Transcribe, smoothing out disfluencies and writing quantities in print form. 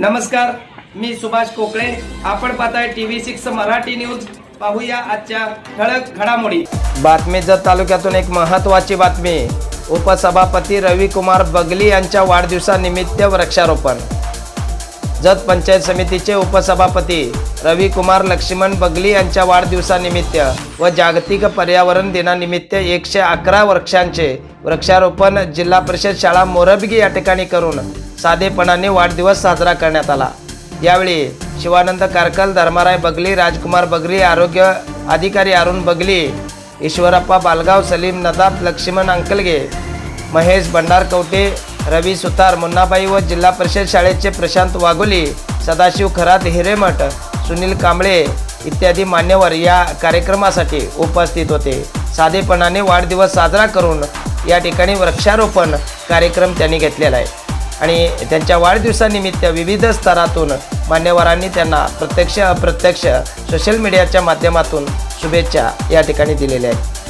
नमस्कार, मी सुभाष कोकळे. आपण पाहताय TV6 मराठी न्यूज. पाहूया आजच्या ठळक घडामोडी. बातमी जत तालुक्यातून एक महत्त्वाची बातमी. उपसभापती रविकुमार बगली यांच्या वाढदिवसानिमित्त वृक्षारोपण. जत पंचायत समितीचे उपसभापती रविकुमार लक्ष्मण बगली यांच्या वाढदिवसानिमित्त व जागतिक पर्यावरण दिनानिमित्त 111 वृक्षांचे वृक्षारोपण जिल्हा परिषद शाळा मोरबगी या ठिकाणी करून साधेपणाने वाढदिवस साजरा करण्यात आला. यावेळी शिवानंद कारकल, धर्माराय बगली, राजकुमार बगली, आरोग्य अधिकारी अरुण बगली, ईश्वरप्पा बालगाव, सलीम नदाफ, लक्ष्मण अंकलगे, महेश भंडारकवटे, रवी सुतार, मुन्नाबाई व जिल्हा परिषद शाळेचे प्रशांत वाघोली, सदाशिव खरात, हिरेमठ, सुनील कांबळे इत्यादी मान्यवर या कार्यक्रमासाठी उपस्थित होते. साधेपणाने वाढदिवस साजरा करून या ठिकाणी वृक्षारोपण कार्यक्रम त्यांनी घेतलेला आहे आणि त्यांच्या वाढदिवसानिमित्त विविध स्तरातून मान्यवरांनी त्यांना प्रत्यक्ष अप्रत्यक्ष सोशल मीडियाच्या माध्यमातून शुभेच्छा या ठिकाणी दिलेल्या आहेत.